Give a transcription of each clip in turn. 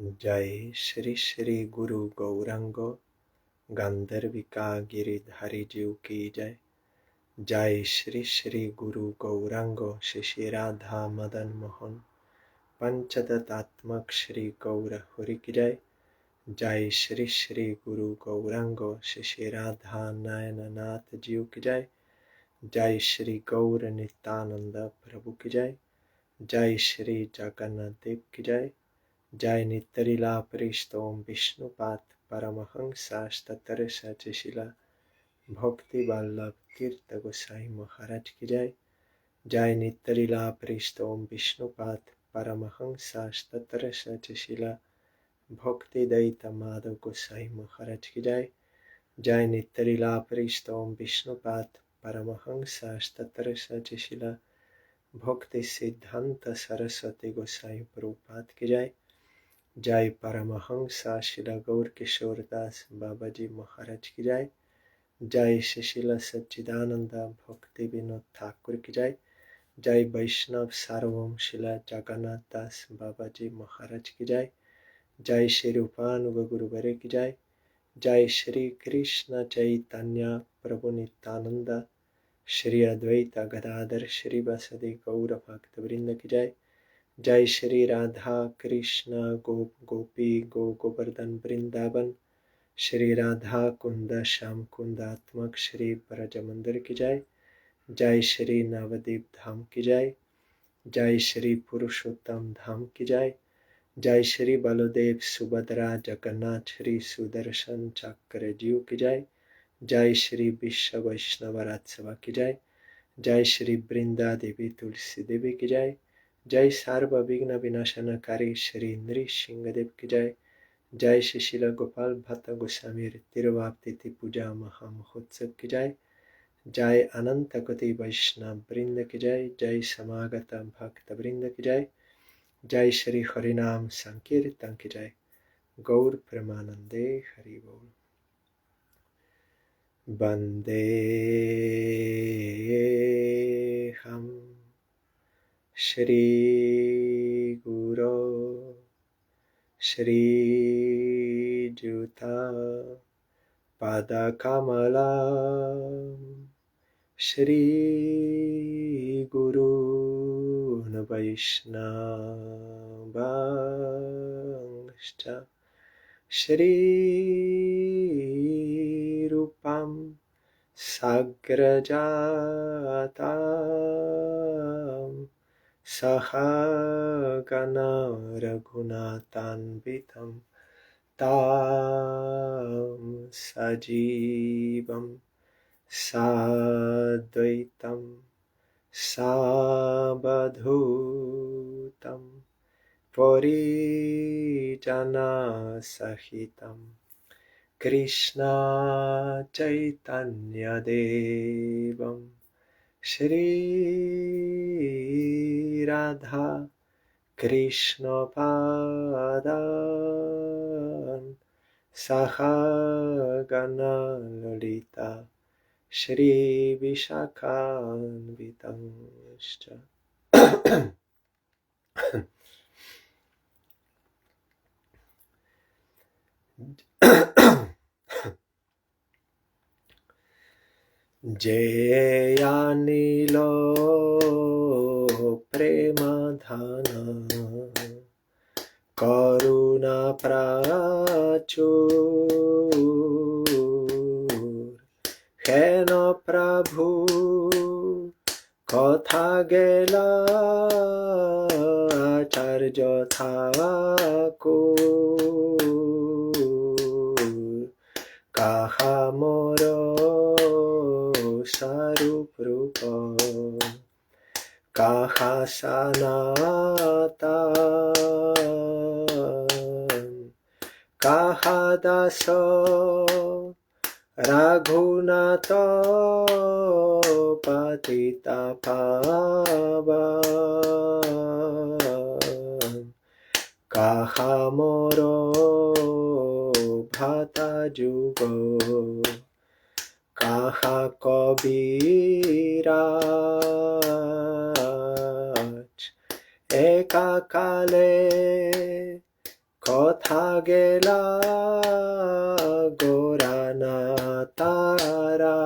जय श्री श्री गुरु गौरांग गांधर्विका गिरिधारी जीव की जय। जय श्री श्री गुरु गौरांग श्री राधा मदन मोहन पंचतत्त्वात्मक श्री गौर हरि की जय। जय श्री श्री गुरु गौरांग श्री राधा नयननाथ जीव की जय। जय श्री गौर नित्यानंद प्रभु की जय। जय श्री जगन्नाथ देव की जय। जय नित्यलीला परिस्तोम विष्णुपाद परमहंसास्ततर सचिशिला भक्ति वल्लभ तीर्थ गोसाई महाराज की जय। जय नित्यलीला परिस्तोम विष्णुपाद परमहंसास्ततर सचिशिला भक्ति दैत माधव गोसाई महाराज की जय। जय नित्यलीला परिस्तोम विष्णुपाद परमहंसास्ततर सचिशिला भक्ति सिद्धांत सरस्वती गोसाई प्रभुपाद की जय। जय परमहंसा शिला गौर किशोर दास बाबा जी महाराज की जय। जय शिशिला सच्चिदानंद भक्ति विनोद ठाकुर की जय। जय वैष्णव सार्वभौम शिला जगन्नाथ दास बाबा जी महाराज की जय। जय श्री रूपानुग गुरुवरे की जय। जय श्री कृष्ण चैतन्य प्रभु नित्यानंद श्री अद्वैत गदाधर श्री वासुदेव गौर भक्त वृंद की जय। जय श्री राधा कृष्ण गोप गोपी गोवर्धन वृंदावन श्री राधा कुंद श्याम कुंदात्मक श्री ब्रज मंदिर की जय। जय श्री नवदीप धाम की जय। जय श्री पुरुषोत्तम धाम की जय। जय श्री बलदेव सुभद्रा जगन्नाथ श्री सुदर्शन चक्र जीव की जय। जय श्री विश्व वैष्णव राजसभा की जय। जय श्री वृंदा देवी तुलसी देवी की जय। जय सर्वविघ्न विनाशनकारी श्री नृसिंहदेव की जय। जय शिशिला गोपाल भट्ट गोस्वामी तिरुभाव तिथि पूजा महामहोत्सव की जय। जय अनंत कोटि वैष्णव वृंद की जय। जय समागत भक्त वृंद की जय। जय श्री हरिनाम संकीर्तन की जय। गौर प्रेमानंदे हरि बोल। वंदे हम श्री गुरो श्री जुता पदकमला श्री गुरून् वैष्णवांश्च श्री रूपं सग्रजातां सहगण रघुनाथान्वितं तं सजीवं साद्वैतं सावधूतं परिजनसहितं कृष्ण चैतन्य देवं श्री राधा कृष्ण पादान् सहगण ललिता श्री विशाखान्वितांश्च। जयानिलो प्रेमधन करुणा प्राचुर हेन प्रभु कथा गेला आचार्य ठाकुर काहा मोर सारूप रूप काहा सनातन काहा दास रघुनाथ पतिता पावन काहा मोर भाता जुग काहा कबीराज एका काले কথা গেলা গোরানা তারাজ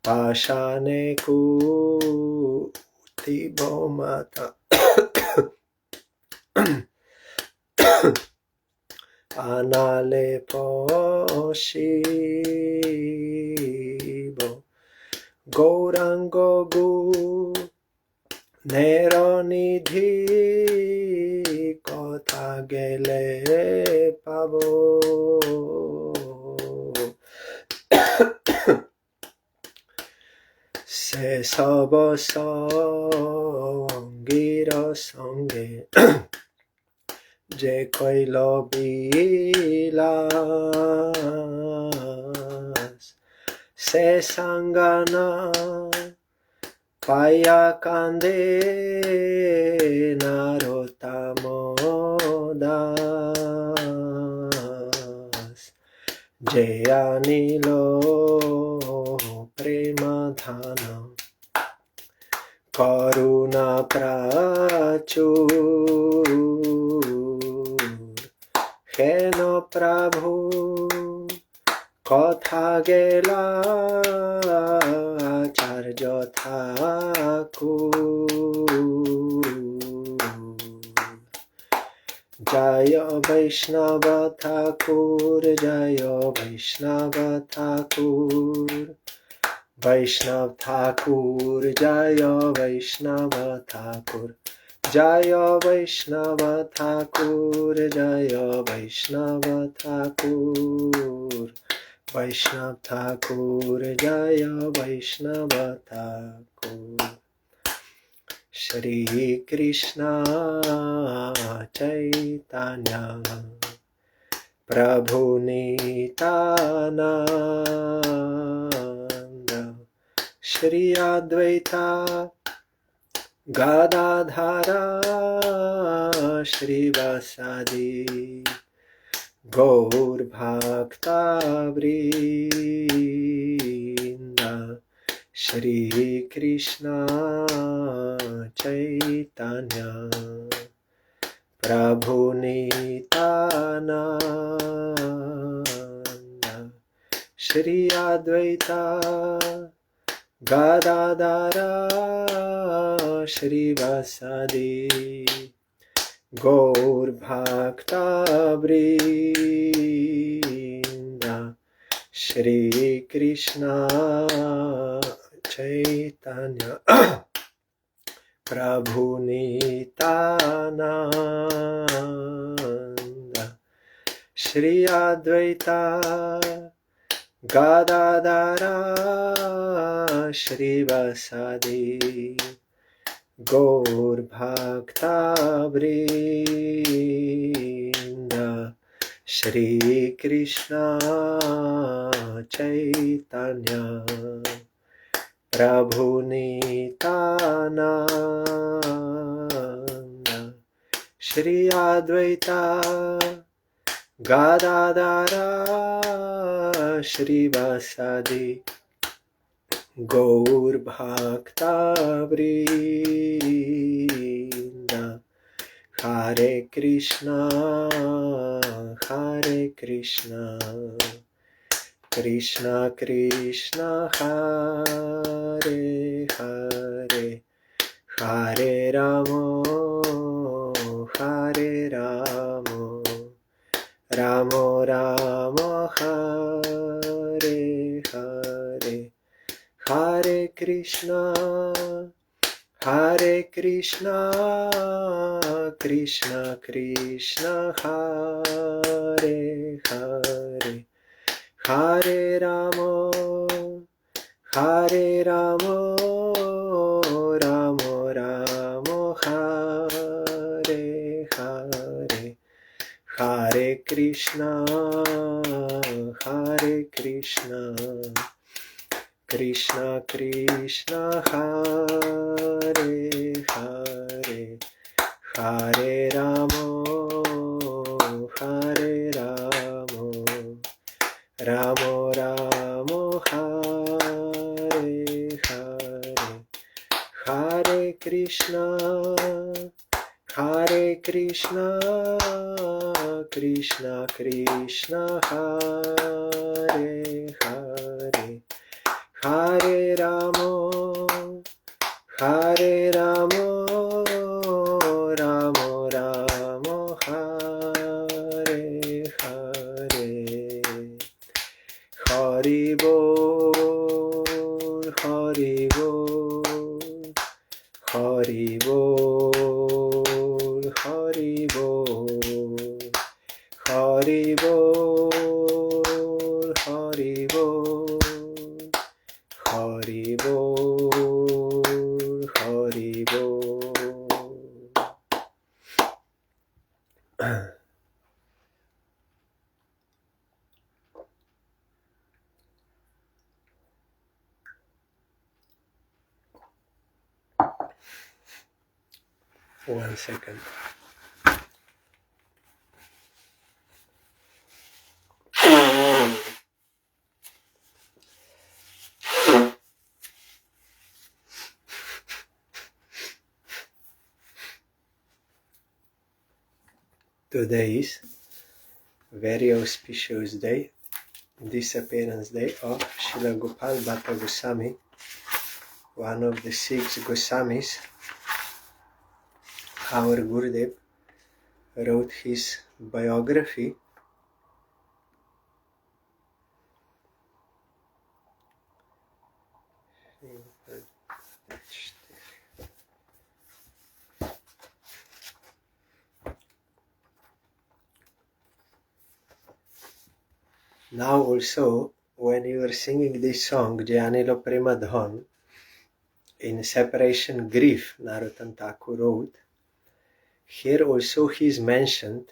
পাশানে কুতিব মাতা আনালে পশিব গৌরাঙ্গ গু নেরনিধি কথা গেলে পাব সে সব সঙ্গীর সঙ্গে যে কইল বিলাস সে সাঙ্গানা পায়া কান্দে নারোত্তম দাস যে আনিল প্রেমাধান করুণা প্রাচুর হেন প্রভু কথা গেলা আচার্য ঠাকুর জয় বৈষ্ণব ঠাকুর জয় বৈষ্ণব ঠাকুর বৈষ্ণব ঠাকুর জয় বৈষ্ণব ঠাকুর জয় বৈষ্ণব ঠাকুর জয় বৈষ্ণব ঠাকুর বৈষ্ণব ঠাকুর জয় বৈষ্ণব ঠাকুর শ্রী কৃষ্ণ চৈতন্য প্রভু নিত্যানন্দ শ্রী অদ্বৈতা গদাধরা শ্রীবাসাদি গৌর ভক্তবৃন্দ শ্রী কৃষ্ণ চৈতন্য প্রভু নিত্যানন্দ শ্রী অদ্বৈতা গদাধরা শ্রীবাসাদি গৌর ভক্তবৃন্দ শ্রী কৃষ্ণ চৈতন্য প্রভু নিত্যানন্দ শ্রী অদ্বৈতা গদাধরা শ্রীবাসাদি গৌর ভক্তবৃন্দ শ্রী কৃষ্ণ চৈতন্য প্রভু নিত্যানন্দ শ্রী অদ্বৈতা গদাধরা শ্রীবাসাদি গৌর ভক্তবৃন্দ হরে Krishna Krishna Krishna Hare Hare Hare Ram Ram Ram Hare Hare Hare Krishna Krishna Krishna Hare Hare Hare Ram Ram Ram Hare Hare Hare Krishna Krishna Krishna Hare Hare Hare Ram Ram Ram Hare Hare Hare Krishna Hare Krishna, Krishna Krishna, Hare Hare, Hare Ramo, Hare Ramo, Ramo Ramo, Hare Hare. Hari Bol, Hari Bol, Hari Bol, Hari Bol, Hari Bol, Hari Bol, Hari Bol, Hari Bol. One second. Today is very auspicious day, Disappearance Day of Srila Gopal Bhatta Goswami, one of the 6 Goswamis. Our Gurudev wrote his biography. Now also, when you are singing this song, Jayanilo Premadhan, in Separation Grief, Narottam Thakur wrote, here also he is mentioned,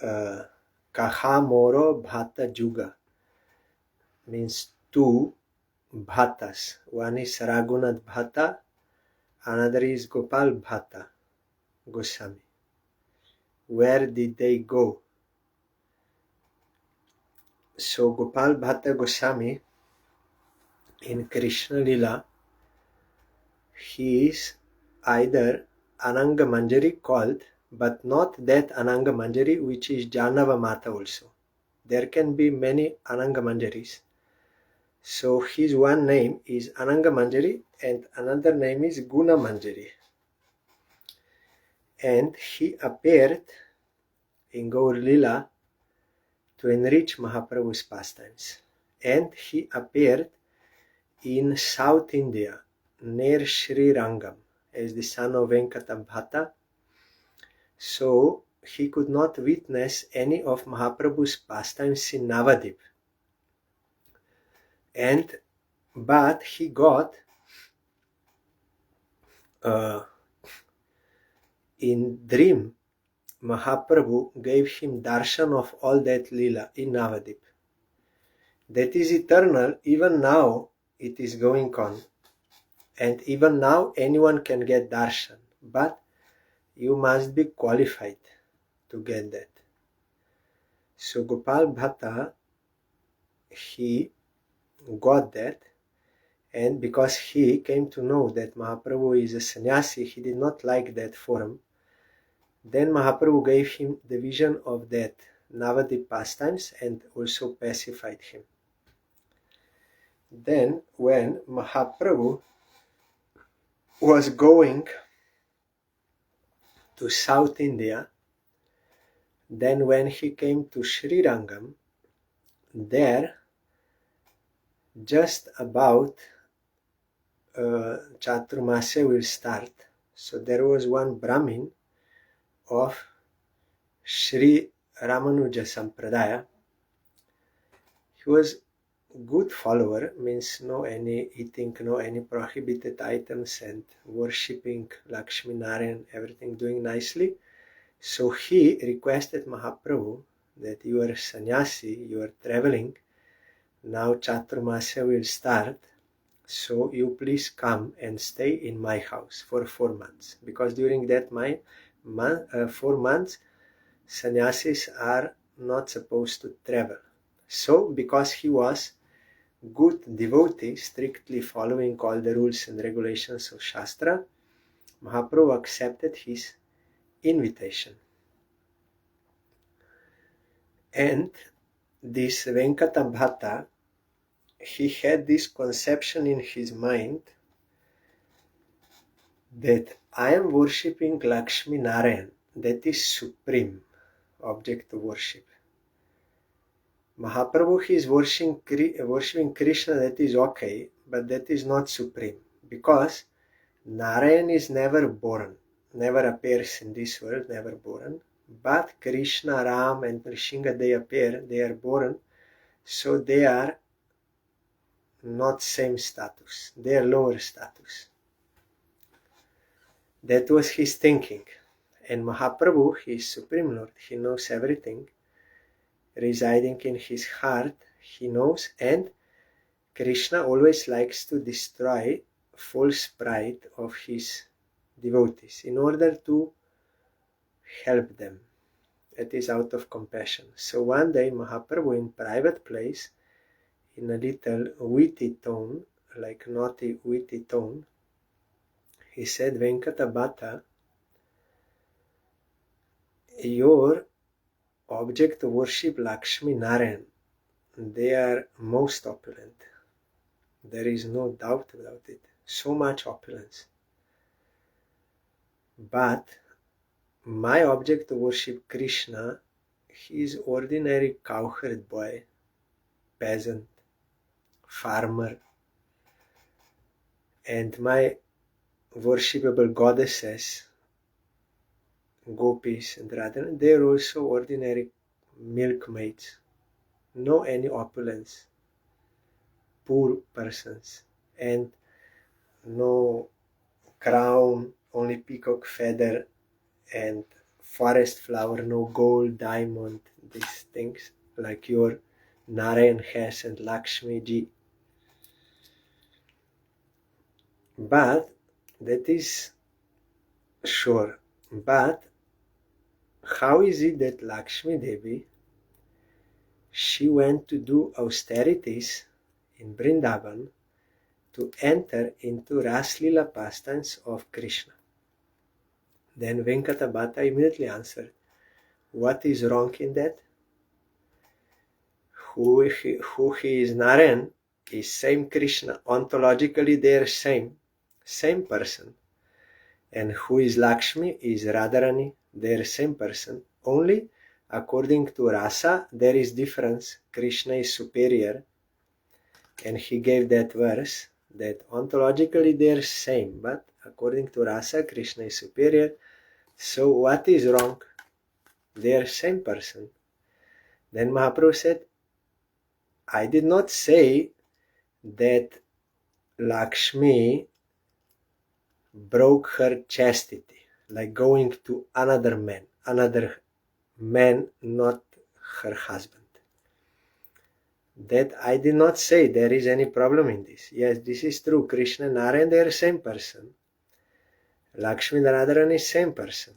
Kaha Moro Bhatta Juga, means 2 Bhattas. One is Raghunath Bhatta, another is Gopal Bhatta Goswami. Where did they go? So Gopal Bhatta Goswami in Krishna Lila, he is either Ananga Manjari called, but not that Ananga Manjari which is Janava Mata also. There can be many Ananga Manjaris. So his one name is Ananga Manjari and another name is Guna Manjari. And he appeared in Gaur Lila to enrich Mahaprabhu's pastimes. And he appeared in South India, near Sri Rangam, as the son of Venkata Bhatta. So he could not witness any of Mahaprabhu's pastimes in Navadip. But he got in dream, Mahaprabhu gave him darshan of all that lila in Navadip. That is eternal, even now it is going on. And even now anyone can get darshan, but you must be qualified to get that. So Gopal Bhatta, he got that, and because he came to know that Mahaprabhu is a sannyasi, he did not like that form. Then Mahaprabhu gave him the vision of that Navadip pastimes and also pacified him. Then when Mahaprabhu was going to South India, then when he came to Sri Rangam, there just about Chaturmasya will start. So there was one Brahmin of Sri Ramanuja Sampradaya. He was good follower, means no any eating, no any prohibited items, and worshipping Lakshmi Narayan, everything doing nicely. So he requested Mahaprabhu that you are sannyasi, you are traveling, now Chaturmasya will start, so you please come and stay in my house for 4 months, because during that 4 months sannyasis are not supposed to travel. So because he was good devotee, strictly following all the rules and regulations of Shastra, Mahaprabhu accepted his invitation. And this Venkata Bhatta, he had this conception in his mind that I am worshipping Lakshmi Narayan, that is supreme object of worship. Mahaprabhu is worshipping Krishna, that is okay, but that is not supreme, because Narayan is never born, never appears in this world, never born, but Krishna, Ram and Nrsimha, they appear, they are born, so they are not same status, they are lower status. That was his thinking. And Mahaprabhu, his Supreme Lord, he knows everything, residing in his heart, he knows, and Krishna always likes to destroy false pride of his devotees in order to help them. That is out of compassion. So one day Mahaprabhu in private place, in a little witty tone, like naughty witty tone, he said, Venkata Bhatta, your object of worship Lakshmi Narayan, they are most opulent. There is no doubt about it. So much opulence. But my object of worship Krishna, he is ordinary cowherd boy, peasant, farmer. And my worshipable goddesses, gopis and Radha, they are also ordinary milkmaids. No any opulence. Poor persons. And no crown, only peacock feather and forest flower, no gold, diamond, these things like your Narayan has and Lakshmi ji. But that is sure. But how is it that Lakshmi Devi, she went to do austerities in Vrindavan to enter into Raslila pastimes of Krishna? Then Venkata Bhatta immediately answered, what is wrong in that? Who he is Narayan is same Krishna. Ontologically they are same person. And who is Lakshmi is Radharani, they are same person. Only according to rasa there is difference. Krishna is superior. And he gave that verse that ontologically they are same, but according to rasa Krishna is superior. So what is wrong? They are same person. Then Mahaprabhu said, I did not say that Lakshmi broke her chastity, like going to another man, not her husband. That I did not say there is any problem in this. Yes, this is true. Krishna and Narayan, they are same person. Lakshmi and Radharani is same person.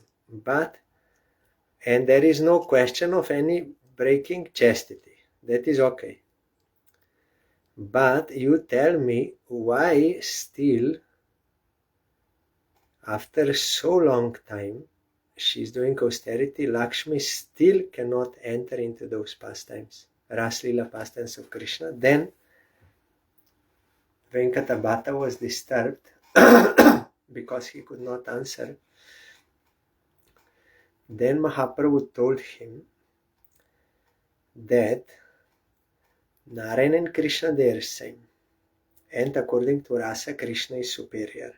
And there is no question of any breaking chastity. That is okay. But you tell me why still, after so long time, she's doing austerity, Lakshmi still cannot enter into those pastimes, Raslila pastimes of Krishna. Then Venkata Bhatta was disturbed because he could not answer. Then Mahaprabhu told him that Narayan and Krishna, they are same. And according to rasa, Krishna is superior.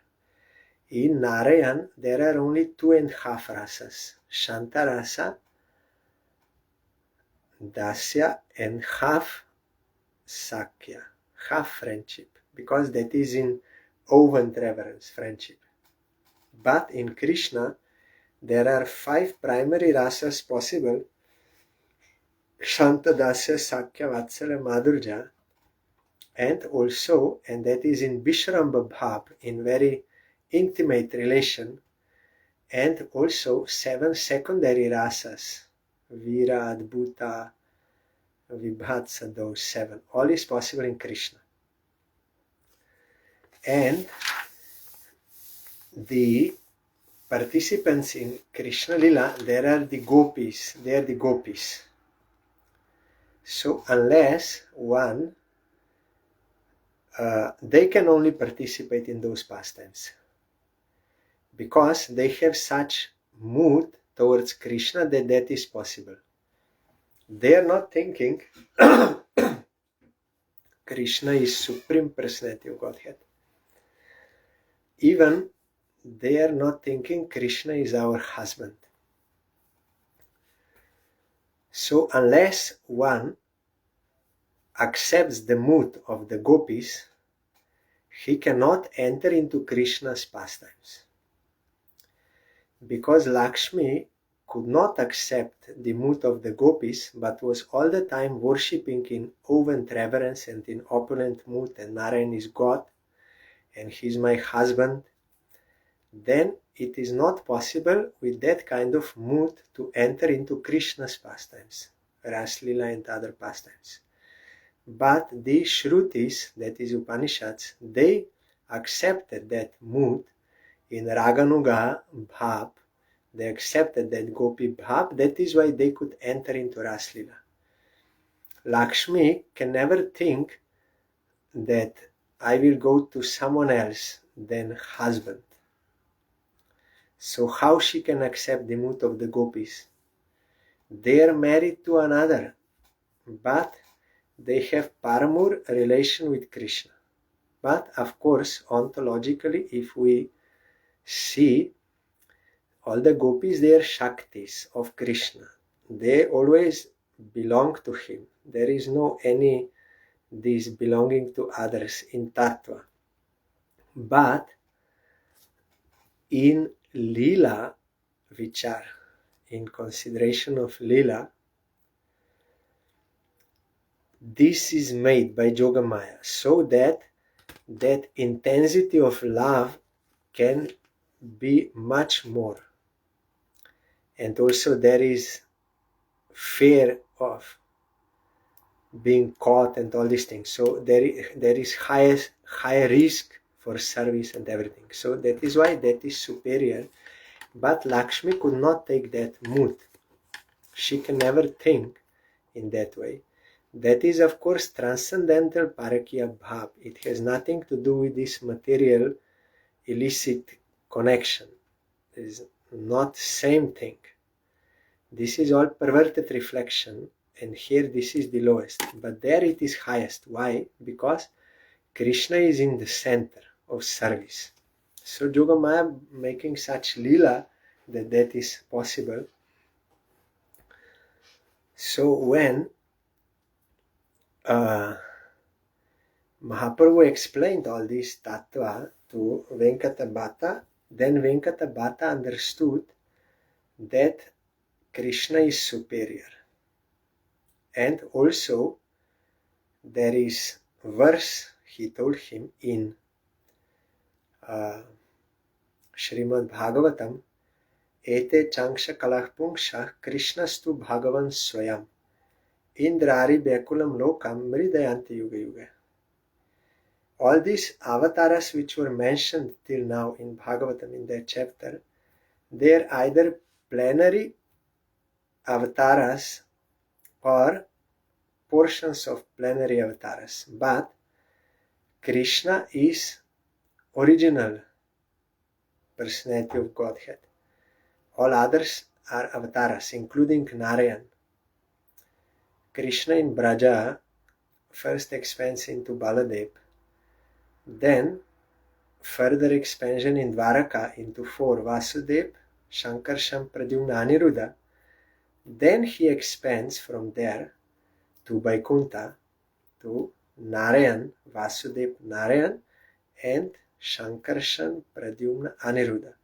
In Narayan, there are only 2.5 rasas. Shanta rasa, dasya, and half sakya, half friendship. Because that is in oven reverence, friendship. But in Krishna, there are 5 primary rasas possible. Shanta, dasya, sakya, vatsala, madhurja. And also, and that is in Vishramba Bhav, in very intimate relation, and also 7 secondary rasas, Vira, Adbhuta, Vibhatsa, those 7. All is possible in Krishna. And the participants in Krishna Lila, there are the gopis, they are the gopis. So unless one, they can only participate in those pastimes because they have such mood towards Krishna that is possible. They are not thinking Krishna is Supreme Personality of Godhead. Even they are not thinking Krishna is our husband. So unless one accepts the mood of the gopis, he cannot enter into Krishna's pastimes. Because Lakshmi could not accept the mood of the gopis, but was all the time worshipping in awe and reverence and in opulent mood, and Narayan is God, and he is my husband, then it is not possible with that kind of mood to enter into Krishna's pastimes, Raslila and other pastimes. But the Shrutis, that is Upanishads, they accepted that mood in Raganuga Bhav. They accepted that Gopi Bhav. That is why they could enter into Raslila. Lakshmi can never think that I will go to someone else than husband. So how she can accept the mood of the gopis? They are married to another, but they have paramour relation with Krishna. But of course, ontologically, if we see all the gopis, they are Shaktis of Krishna. They always belong to him. There is no any this belonging to others in Tattva. But in Lila Vichar, in consideration of Lila, this is made by Yogamaya so that that intensity of love can be much more. And also there is fear of being caught and all these things. So there is high risk for service and everything. So that is why that is superior. But Lakshmi could not take that mood. She can never think in that way. That is, of course, transcendental parakya bhav. It has nothing to do with this material illicit connection. It is not same thing. This is all perverted reflection, and here this is the lowest. But there it is highest. Why? Because Krishna is in the center of service. So Yogamaya making such lila that is possible. So when Mahaprabhu explained all this tattva to Venkata Bhatta, then Venkata Bhatta understood that Krishna is superior. And also there is verse he told him in Srimad Bhagavatam, Ete Chanksha Kalah Punksha Krishnastu Bhagavan Swayam Indrari Bekulam Lokam Mridayanti Yuga Yuga. All these avatars which were mentioned till now in Bhagavatam in that chapter, they are either plenary avatars or portions of plenary avatars. But Krishna is original personality of Godhead. All others are avatars, including Narayan. Krishna in Braja first expands into Baladev, then further expansion in Dwaraka into 4 Vasudev, Shankarshan, Pradyumna, Aniruddha. Then he expands from there to Vaikuntha, to Narayan, Vasudev, Narayan, and Shankarshan, Pradyumna, Aniruddha.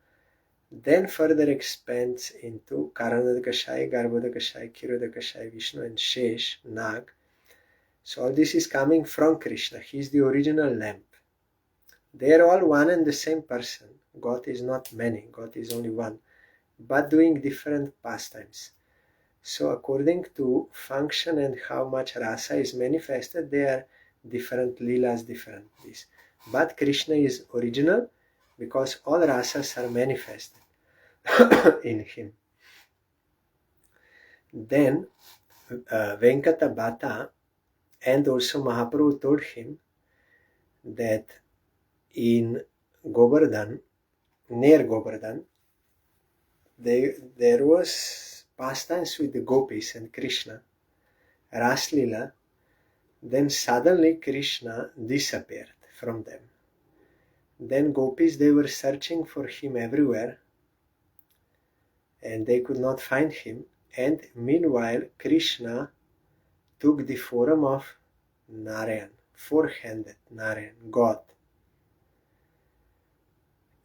Then further expands into Karanadakashai, Garbhodakashai, Kirodakashai, Vishnu, and Shesh, Nag. So all this is coming from Krishna. He is the original lamp. They are all one and the same person. God is not many. God is only one, but doing different pastimes. So according to function and how much rasa is manifested, they are different leelas, different this. But Krishna is original because all rasas are manifested. in him. Then Venkata Bhatta and also Mahaprabhu told him that in Govardhan, near Govardhan, there was pastimes with the gopis and Krishna, Raslila. Then suddenly Krishna disappeared from them. Then gopis, they were searching for him everywhere and they could not find him. And meanwhile Krishna took the form of Narayan, four-handed Narayan, God.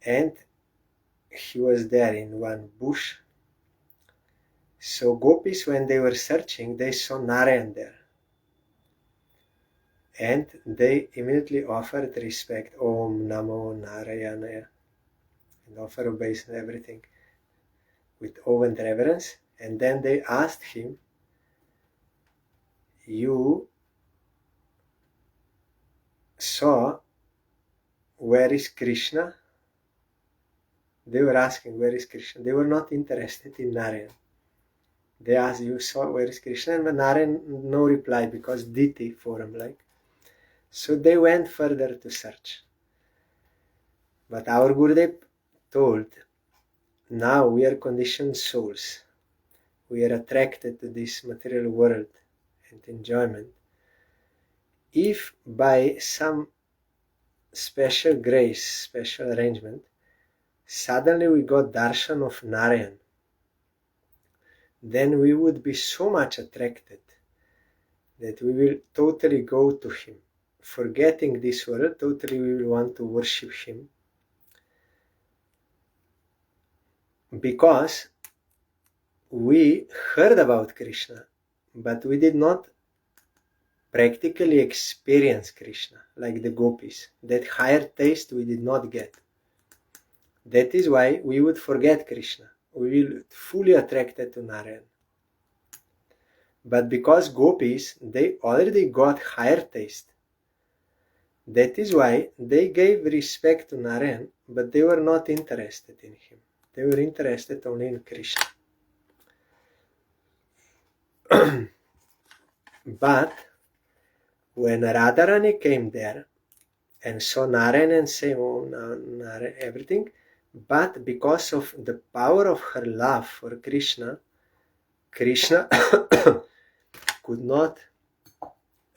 And he was there in one bush. So gopis, when they were searching, they saw Narayan there. And they immediately offered respect, Om Namo Narayanaya, and offer obeisance and everything with awe and reverence. And then they asked him, you saw where is Krishna? They were asking, where is Krishna? They were not interested in Narayan. They asked, you saw where is Krishna? And Narayan, no reply, because Diti form like. So they went further to search. But our Gurudev told, now we are conditioned souls. We are attracted to this material world and enjoyment. If by some special grace, special arrangement, suddenly we got darshan of Narayan, then we would be so much attracted that we will totally go to him. Forgetting this world, totally we will want to worship him. Because we heard about Krishna, but we did not practically experience Krishna like the gopis. That higher taste we did not get. That is why we would forget Krishna. We will fully attracted to Narayan. But because gopis, they already got higher taste. That is why they gave respect to Narayan, but they were not interested in him. They were interested only in Krishna. But when Radharani came there and saw Narayan and said, oh, Narayan, everything, but because of the power of her love for Krishna, Krishna could not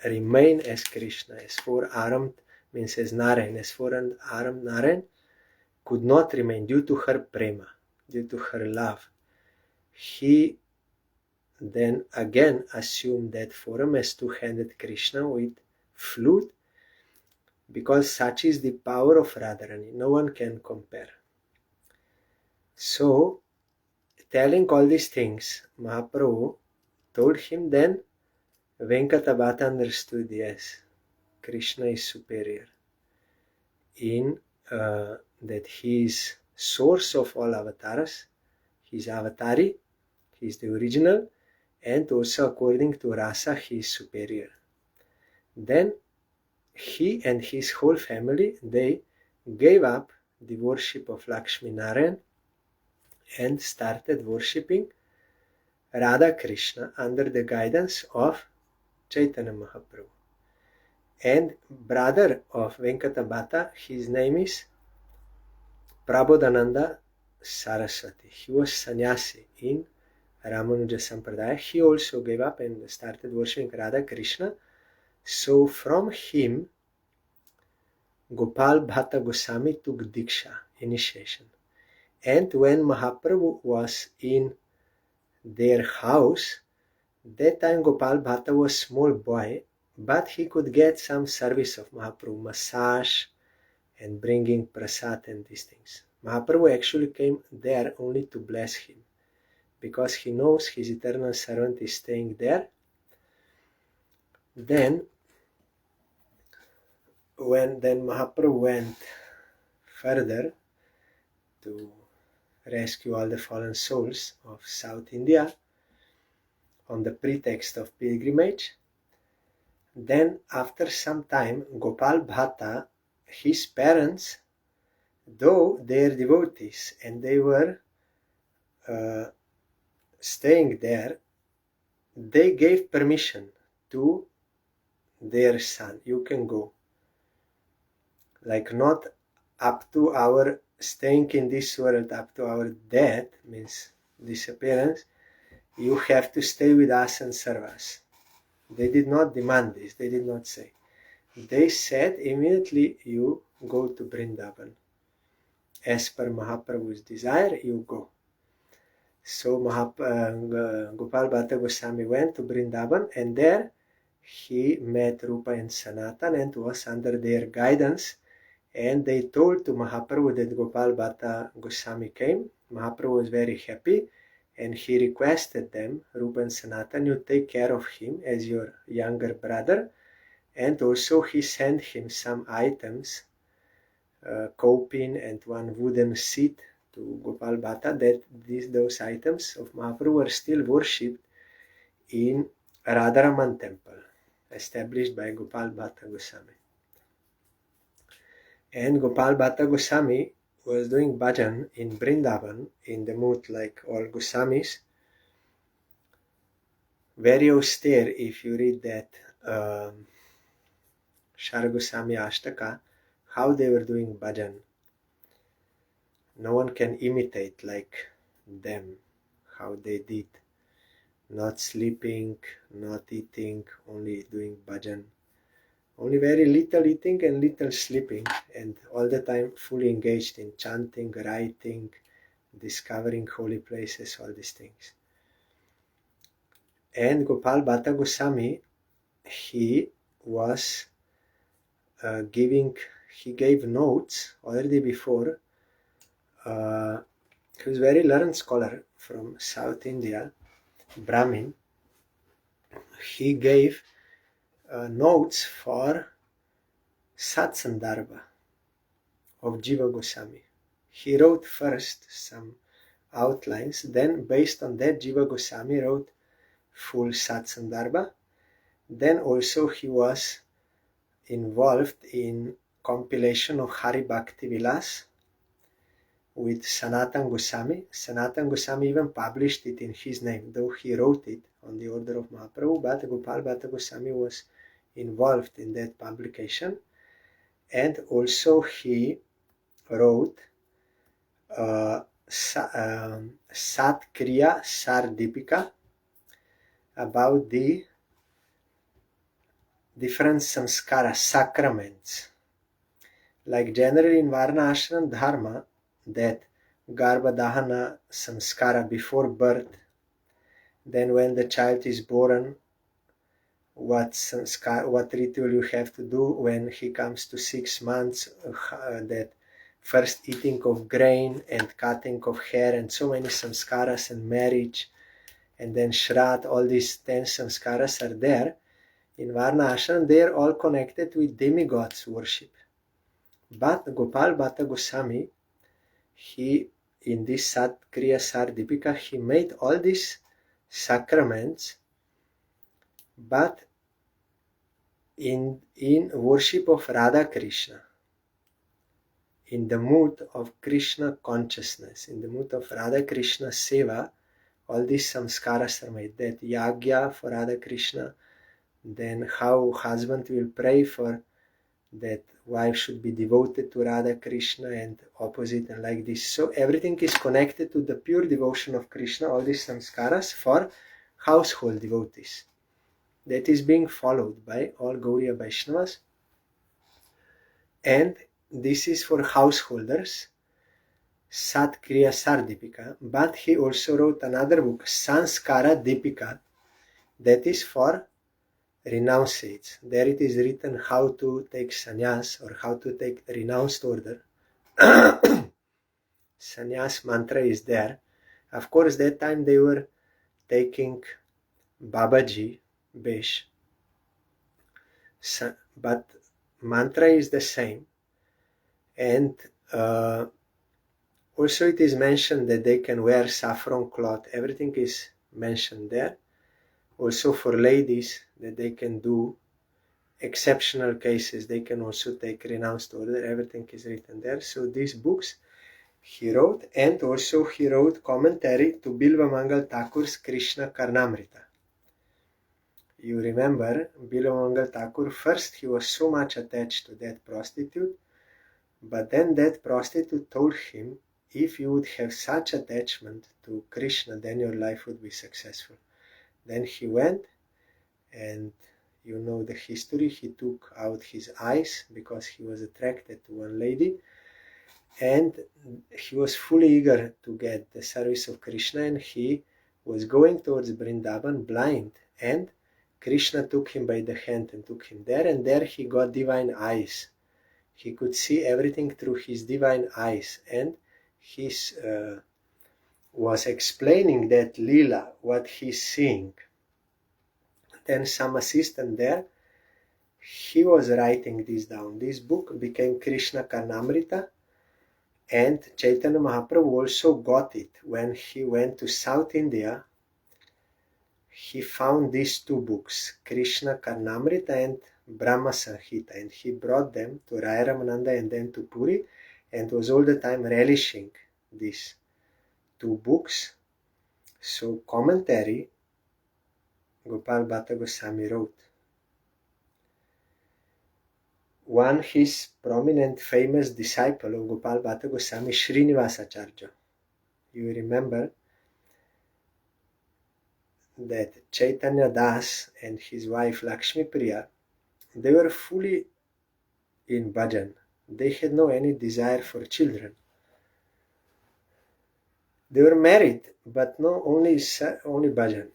remain as Krishna, as four-armed, means as Narayan, as four-armed Narayan could not remain due to her prema, due to her love. He then again assumed that form as two-handed Krishna with flute, because such is the power of Radharani. No one can compare. So, telling all these things, Mahaprabhu told him, then Venkata Bhatta understood, yes, Krishna is superior in that he is source of all avatars, he is avatari, he is the original, and also according to rasa he is superior. Then he and his whole family, they gave up the worship of Lakshmi Narayan and started worshipping Radha Krishna under the guidance of Chaitanya Mahaprabhu. And brother of Venkata Bhatta, his name is Prabodhananda Saraswati. He was sannyasi in Ramanuja Sampradaya. He also gave up and started worshipping Radha Krishna. So from him, Gopal Bhatta Goswami took Diksha, initiation. And when Mahaprabhu was in their house, that time Gopal Bhatta was small boy, but he could get some service of Mahaprabhu, massage and bringing prasad and these things. Mahaprabhu actually came there only to bless him, because he knows his eternal servant is staying there. Then Mahaprabhu went further to rescue all the fallen souls of South India on the pretext of pilgrimage. Then after some time, Gopal Bhatta, his parents, though they are devotees and they were staying there, they gave permission to their son. You can go. Like not up to our staying in this world, up to our death, means disappearance. You have to stay with us and serve us. They did not demand this. They did not say. They said immediately you go to Vrindavan. As per Mahaprabhu's desire, you go. So Gopal Bhatta Goswami went to Vrindavan, and there he met Rupa and Sanatan and was under their guidance. And they told to Mahaprabhu that Gopal Bhatta Goswami came. Mahaprabhu was very happy, and he requested them, Rupa and Sanatan, you take care of him as your younger brother. And also he sent him some items, coping and one wooden seat to Gopal Bhatta, that those items of Mahaprabhu were still worshipped in Radharaman temple, established by Gopal Bhatta Goswami. And Gopal Bhatta Goswami was doing bhajan in Vrindavan, in the mood like all Goswamis. Very austere if you read that Shara Goswami Ashtaka, how they were doing bhajan. No one can imitate like them, how they did. Not sleeping, not eating, only doing bhajan. Only very little eating and little sleeping, and all the time fully engaged in chanting, writing, discovering holy places, all these things. And Gopal Bhatta Goswami, he was he gave notes already before. He was a very learned scholar from South India, Brahmin. He gave notes for Satsandarbha of Jiva Goswami. He wrote first some outlines, then based on that Jiva Goswami wrote full Satsandarbha. Then also he was involved in compilation of Hari Bhakti Vilas with Sanatan Goswami. Sanatan Goswami even published it in his name, though he wrote it on the order of Mahaprabhu, but Gopal Bhatta Goswami was involved in that publication. And also he wrote Satkriya Sardipika about the different samskara, sacraments. Like generally in Varna Ashram Dharma, that Garbhadahana samskara before birth, then when the child is born, what ritual you have to do when he comes to 6 months, that first eating of grain and cutting of hair and so many samskaras and marriage, and then Shraddha, all these 10 samskaras are there. In Varna Ashram, they are all connected with demigods worship. But Gopal Bhatta Goswami, he, in this Satkriya Sardipika, he made all these sacraments, but in worship of Radha Krishna, in the mood of Krishna consciousness, in the mood of Radha Krishna Seva, all these samskaras are made. That yagya for Radha Krishna, then how husband will pray for that wife should be devoted to Radha Krishna and opposite and like this. So everything is connected to the pure devotion of Krishna, all these samskaras for household devotees. That is being followed by all Gauriya Vaishnavas. And this is for householders, Satkriya Sardipika. But he also wrote another book, Sanskara Dipika, that is for renunciates. There it is written how to take sannyas or how to take renounced order. Sannyas mantra is there. Of course, that time they were taking Babaji Besh. But mantra is the same. And also it is mentioned that they can wear saffron cloth. Everything is mentioned there. Also for ladies, that they can do exceptional cases, they can also take renounced order. Everything is written there. So these books he wrote, and also he wrote commentary to Bilva Mangal Thakur's Krishna Karnamrita. You remember, Bilva Mangal Thakur, first he was so much attached to that prostitute, but then that prostitute told him, if you would have such attachment to Krishna, then your life would be successful. Then he went, and you know the history, he took out his eyes because he was attracted to one lady, and he was fully eager to get the service of Krishna, and he was going towards Vrindavan blind, and Krishna took him by the hand and took him there, and there he got divine eyes. He could see everything through his divine eyes, and he was explaining that Leela, what he's seeing. Then some assistant there, he was writing this down. This book became Krishna Karnamrita, and Chaitanya Mahaprabhu also got it when he went to South India. He found these two books, Krishna Karnamrita and Brahma Sanhita, and he brought them to Raya Ramananda and then to Puri, and was all the time relishing these two books. So commentary, Gopal Bhatta Goswami wrote. One his prominent famous disciple of Gopal Bhatta Goswami, Srinivasacharya. You remember that Chaitanya Das and his wife Lakshmi Priya, they were fully in bhajan. They had no any desire for children. They were married, but no only bhajan.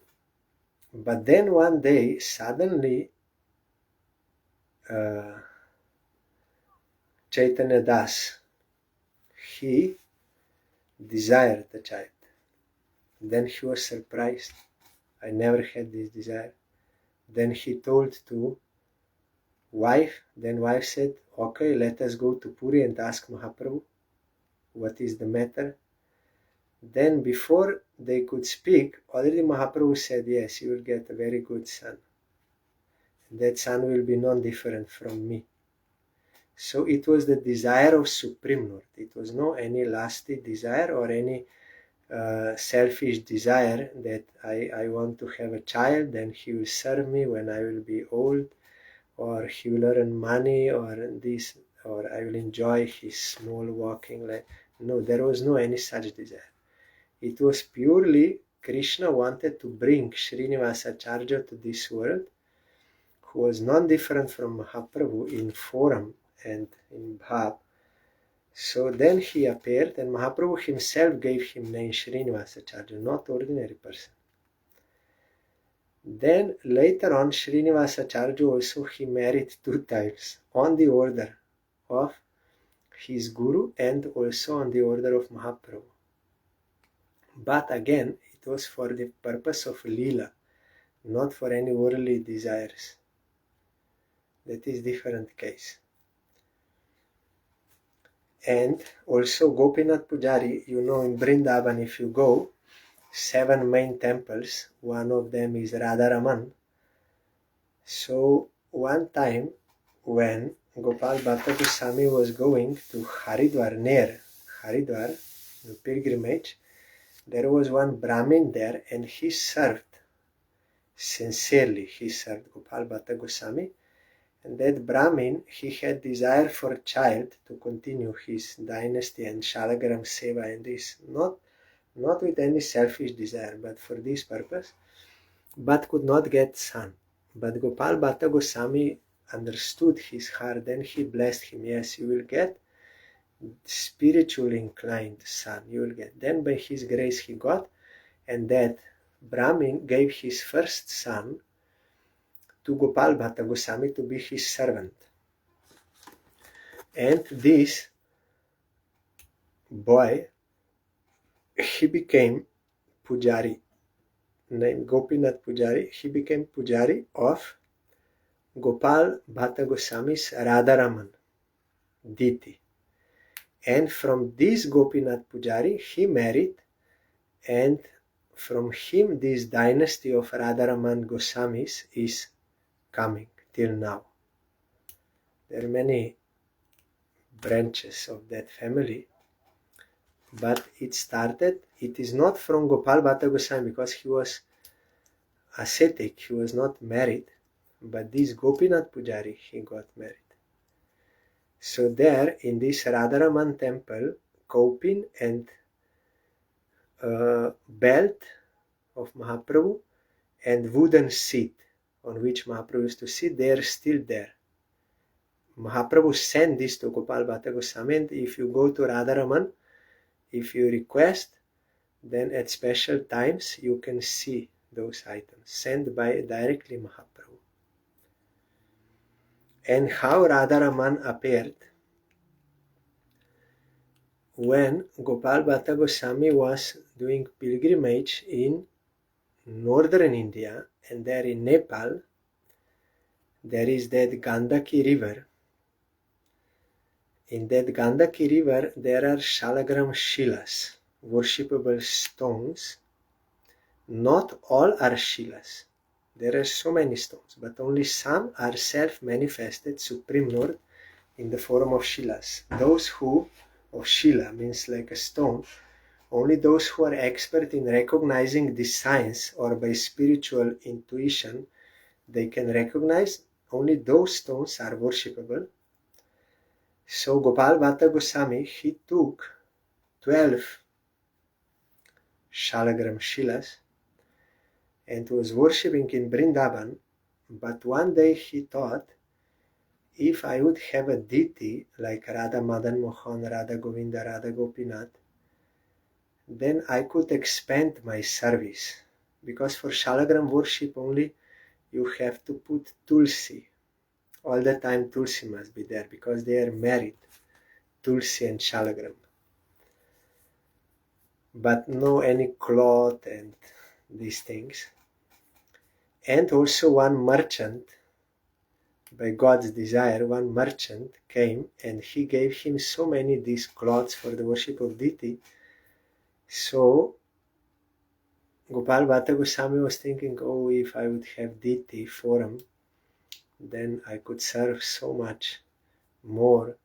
But then one day, suddenly, Chaitanya Das, he desired the child. Then he was surprised. I never had this desire. Then he told to wife. Then wife said, okay, let us go to Puri and ask Mahaprabhu what is the matter. Then before they could speak, already Mahaprabhu said, yes, you will get a very good son. That son will be non-different from me. So it was the desire of Supreme Lord. It was no any lusty desire or any selfish desire that I want to have a child, then he will serve me when I will be old, or he will earn money, or this, or I will enjoy his small walking life. No, there was no any such desire. It was purely Krishna wanted to bring Srinivasacharya to this world, who was non-different from Mahaprabhu in form and in bhav. So then he appeared, and Mahaprabhu himself gave him name Srinivasacharya, not ordinary person. Then later on, Srinivasacharya also he married 2 times on the order of his guru and also on the order of Mahaprabhu. But again, it was for the purpose of Leela, not for any worldly desires. That is different case. And also Gopinath Pujari, you know, in Vrindavan, if you go, 7 main temples, one of them is Radharaman. So one time when Gopal Bhatta Goswami was going to Haridwar, near Haridwar, the pilgrimage, there was one Brahmin there, and he served, sincerely he served Gopal Bhatta Goswami. And that Brahmin, he had desire for a child to continue his dynasty and Shalagram Seva and this, not with any selfish desire, but for this purpose, but could not get son. But Gopal Bhatta Goswami understood his heart, then he blessed him, yes, you will get spiritually inclined son, you will get. Then by his grace he got, and that Brahmin gave his first son to Gopal Bhatta Goswami to be his servant. And this boy, he became Pujari, named Gopinath Pujari. He became Pujari of Gopal Bhatta Goswami's Radharaman, Diti. And from this Gopinath Pujari, he married, and from him this dynasty of Radharaman Goswamis is coming till now. There are many branches of that family, but it is not from Gopal Bhatta Goswami, because he was ascetic, he was not married, but this Gopinath Pujari, he got married. So there in this Radharaman temple, Kaupin and belt of Mahaprabhu and wooden seat on which Mahaprabhu used to sit, they are still there. Mahaprabhu sent this to Gopal Bhatta Goswami, and if you go to Radharaman, if you request, then at special times you can see those items sent by directly Mahaprabhu. And how Radharaman appeared? When Gopal Bhatta Goswami was doing pilgrimage in northern India, and there in Nepal, there is that Gandaki river. In that Gandaki river, there are Shalagram Shilas, worshipable stones. Not all are Shilas. There are so many stones, but only some are self-manifested Supreme Lord in the form of Shilas. Those who, of Shila means like a stone, only those who are expert in recognizing this science or by spiritual intuition, they can recognize, only those stones are worshipable. So Gopal Bhatta Goswami, he took 12 Shalagram Shilas and was worshipping in Vrindavan, but one day he thought, if I would have a deity like Radha Madan Mohan, Radha Govinda, Radha Gopinath, then I could expand my service. Because for Shalagram worship only you have to put Tulsi. All the time Tulsi must be there because they are married, Tulsi and Shalagram. But no any cloth and these things. And also one merchant, by God's desire, one merchant came and he gave him so many these cloths for the worship of deity. So Gopal Bhatta Goswami was thinking, oh, if I would have deity form, then I could serve so much more.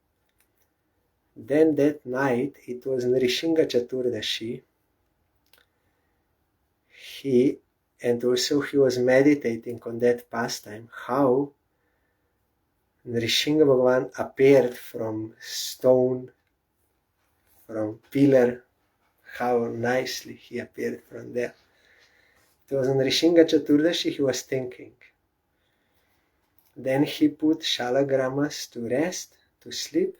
Then that night, it was Nrishinga Chaturdashi, and also he was meditating on that pastime, how Nrishinga Bhagavan appeared from stone, from pillar, how nicely he appeared from there. It was on Nrishinga Chaturdashi he was thinking. Then he put Shalagramas to rest, to sleep.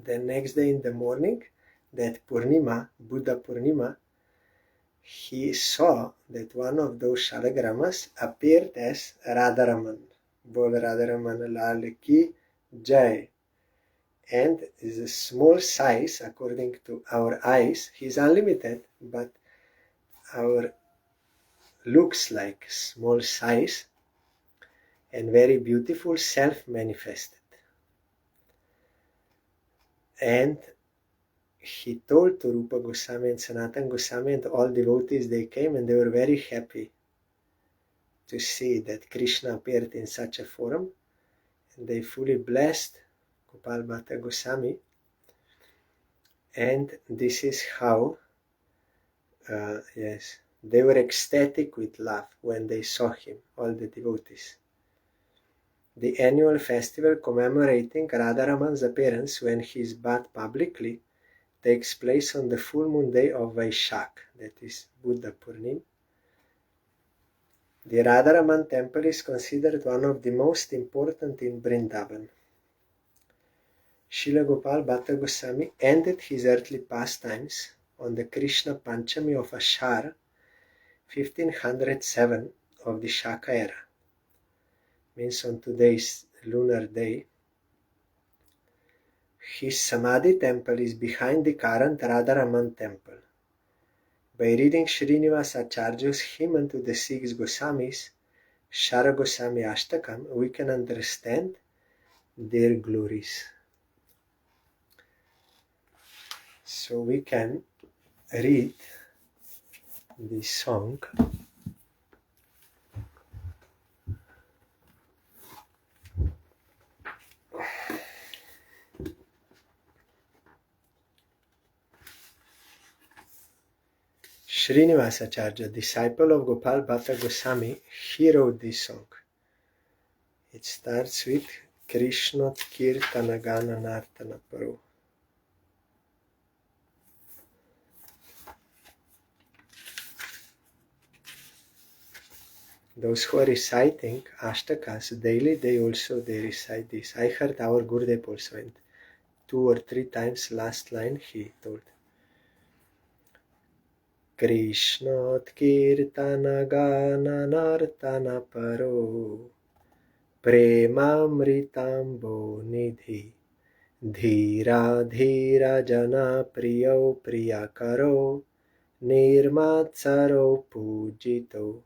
The next day in the morning, that Purnima, Buddha Purnima, he saw that one of those Shalagramas appeared as Radharaman. Bol Radharaman Lal Ki Jai. And is a small size according to our eyes. He is unlimited, but our looks like small size and very beautiful, self-manifested. And he told to Rupa Goswami and Sanatana Goswami and all devotees, they came and they were very happy to see that Krishna appeared in such a form. And they fully blessed Gopal Bhatta Goswami. And this is how, they were ecstatic with love when they saw him, all the devotees. The annual festival commemorating Radharaman's appearance when he is bathed publicly takes place on the full moon day of Vaishak, that is Buddha Purnim. The Radharaman temple is considered one of the most important in Vrindavan. Srila Gopal Bhatta Goswami ended his earthly pastimes on the Krishna Panchami of Ashar, 1507 of the Shaka era, means on today's lunar day. His Samadhi temple is behind the current Radharaman temple. By reading Srinivasa Acharya's hymn unto the six Goswamis, Shara Goswami Ashtakam, we can understand their glories. So we can read this song. Srinivasacharya, disciple of Gopal Bhatta Goswami, he wrote this song. It starts with Krishnot Kirtana Gana Nartana Paro. Those who are reciting Ashtakas daily, they recite this. I heard our Gurudev also went 2 or 3 times last line he told. Krishnot Kirtana Gana Nartana Paro Premamritambo Nidhi Dhira Dhira Jana Priyo Priyakaro Nirmatsaro Pujito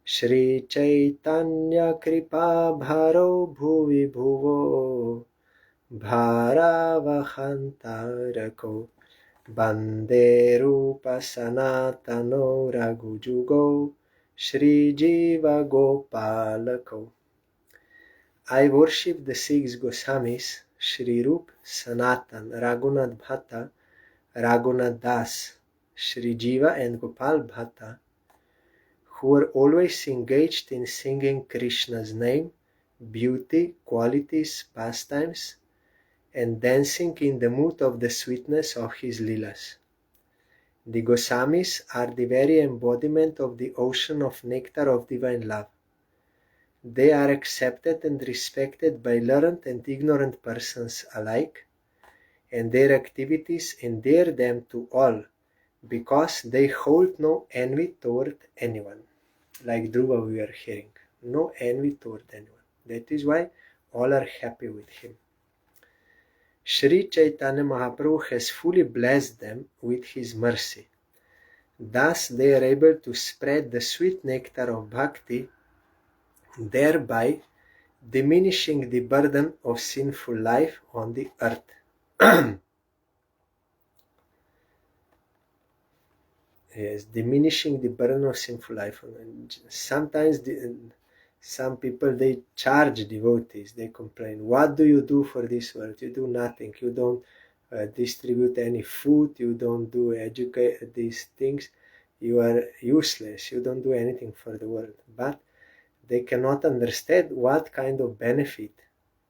Shri Chaitanya Kripa Bharo Bhuvi Bhuvo Bharavahantarako Bande Rupa Sanatano Ragujugo Shri Jiva Gopalako. I worship the 6 Goswamis, Shri Rup, Sanatan, Raghunath Bhatta, Raghunath Das, Shri Jiva and Gopal Bhatta, who are always engaged in singing Krishna's name, beauty, qualities, pastimes, and dancing in the mood of the sweetness of his Leelas. The Goswamis are the very embodiment of the ocean of nectar of divine love. They are accepted and respected by learned and ignorant persons alike, and their activities endear them to all, because they hold no envy toward anyone. Like Dhruva we are hearing, no envy toward anyone. That is why all are happy with him. Sri Chaitanya Mahaprabhu has fully blessed them with his mercy. Thus they are able to spread the sweet nectar of bhakti, thereby diminishing the burden of sinful life on the earth. Yes, diminishing the burden of sinful life. Sometimes some people, they charge devotees, they complain, what do you do for this world? You do nothing, you don't distribute any food, you don't do educate these things, you are useless, you don't do anything for the world. But they cannot understand what kind of benefit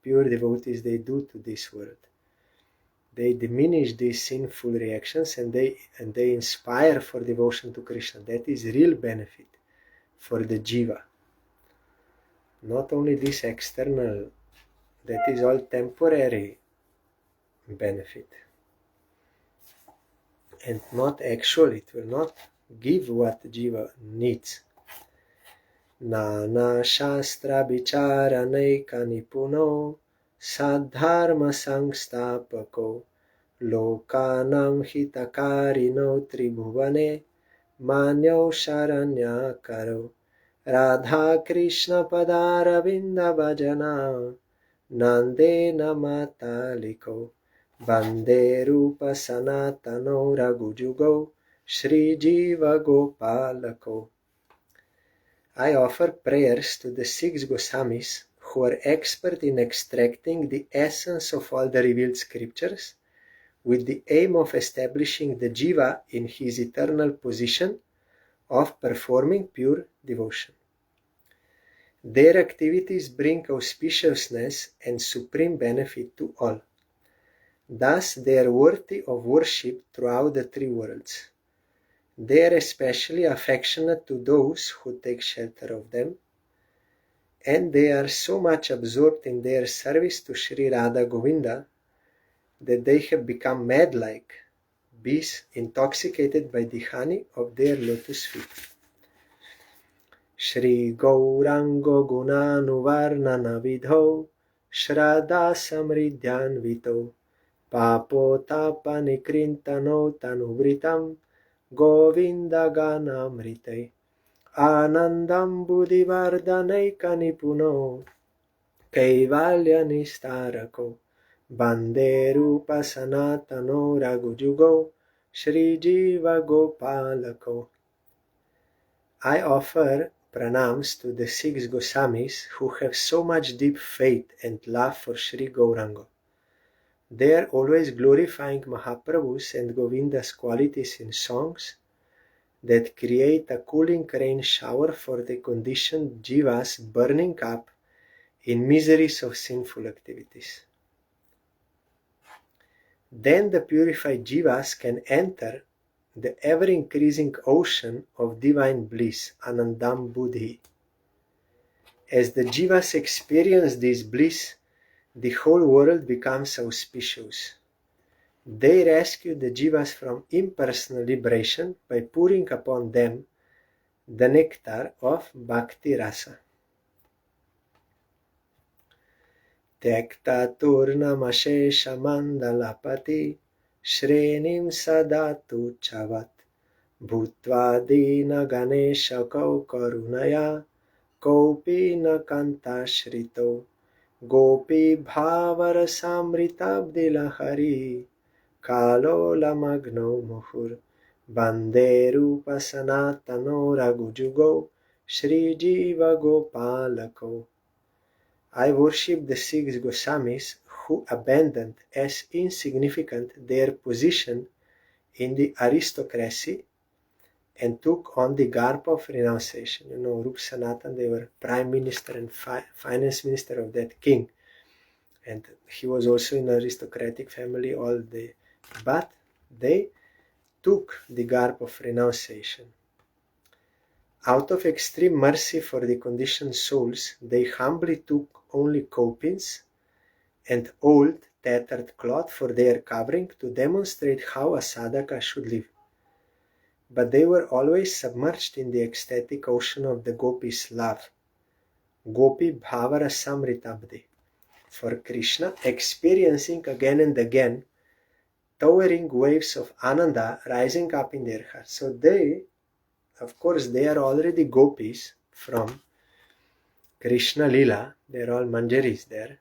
pure devotees they do to this world. They diminish these sinful reactions and they inspire for devotion to Krishna. That is real benefit for the jiva. Not only this external, that is all temporary benefit. And not actual, it will not give what jiva needs. Nana Shastra Bichara Naika Nipuno Sadharma Sangstapako Lokanam Hitakarino Tribhuvane Manyo Sharanyakaro Radha Krishna Padaravinda Bhajana Nande Namataliko Bande Rupa Sanatano Ragujugo Shri Jiva Gopalako. I offer prayers to the 6 Goswamis who are expert in extracting the essence of all the revealed scriptures with the aim of establishing the jiva in his eternal position of performing pure devotion. Their activities bring auspiciousness and supreme benefit to all. Thus they are worthy of worship throughout the 3 worlds. They are especially affectionate to those who take shelter of them, and they are so much absorbed in their service to Sri Radha Govinda that they have become mad like bees intoxicated by the honey of their lotus feet. Shri Gaurango Gunanuvarnana Vidho Shraddha Samridhyan Vito Papo Tapanikrintano Tanubritam Govinda Ganamrite Anandam Buddhivardhanai Kanipuno Kaivalya Nistarako Bande Rupa Sanatano Ragujugo Shri Jiva Gopalako. I offer pranams to the 6 Goswamis who have so much deep faith and love for Shri Gauranga. They are always glorifying Mahaprabhu's and Govinda's qualities in songs, that create a cooling rain shower for the conditioned jivas burning up in miseries of sinful activities. Then the purified jivas can enter the ever-increasing ocean of divine bliss, Anandam Buddhi. As the jivas experience this bliss, the whole world becomes auspicious. They rescue the jivas from impersonal liberation by pouring upon them the nectar of bhakti rasa. Tekta turnamashesha mandalapati shrenim sadatu chavat bhutva dina ganesha kau karunaya kopi na kanta shrito gopi bhavar samritabdilahari kalo lamagno muhur bande rupa sanatano ragujugo Shri Jiva Gopalako. I worship the six Goswamis who abandoned as insignificant their position in the aristocracy and took on the garb of renunciation. You know, Rup Sanatan, they were prime minister and finance minister of that king. And he was also in an aristocratic family, but they took the garb of renunciation. Out of extreme mercy for the conditioned souls, they humbly took only copings and old tattered cloth for their covering to demonstrate how a sadhaka should live. But they were always submerged in the ecstatic ocean of the gopis' love, gopi bhavara samritabdi, for Krishna, experiencing again and again towering waves of ananda rising up in their hearts. So they, of course, they are already gopis from Krishna Lila, they're all manjaris there,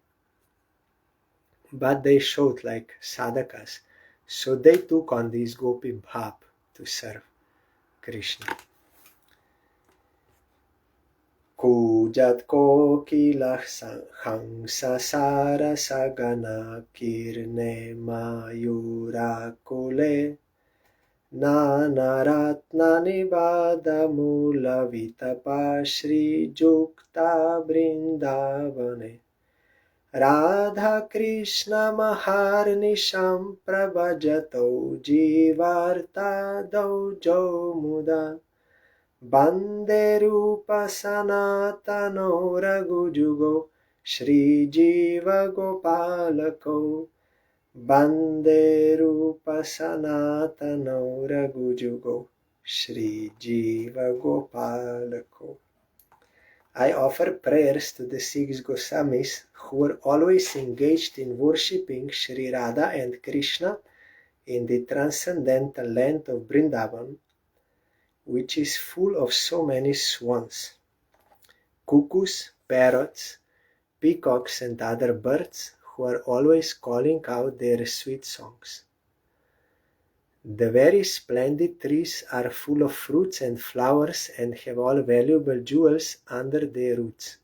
but they showed like sadhakas, so they took on these gopi bhav to serve Krishna. Kujat kokila hangsa sara sagana kirne mayura kule Nanaratnani Vadamula Vitapa Shri Jukta Brindavane Radha Krishna Maharnisham Prabhajato Jivarta Daujo Muda Bande Rupa Sanatano Ragujugo Shri Jiva Gopalako Bande Rupa Sanatano Ragujugo Shri Jiva Gopalako. I offer prayers to the six Goswamis who were always engaged in worshipping Shri Radha and Krishna in the transcendental land of Vrindavan, which is full of so many swans, cuckoos, parrots, peacocks and other birds who are always calling out their sweet songs. The very splendid trees are full of fruits and flowers and have all valuable jewels under their roots.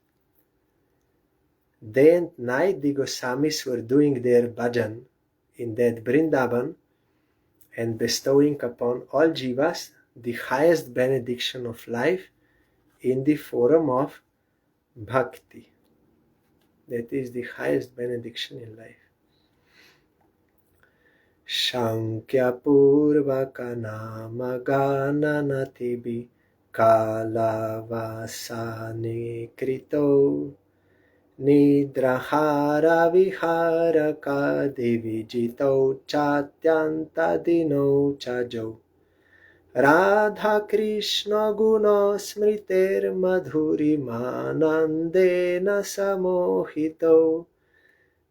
Day and night the Goswamis were doing their bhajan in that Vrindavan and bestowing upon all jivas the highest benediction of life in the form of bhakti. That is the highest benediction in life. Shankya purvaka nama gananatibi kalavasani krito nidrahara viharaka divijito chatyanta dino chajo Radha Krishna guna smriter madhuri manandena samohito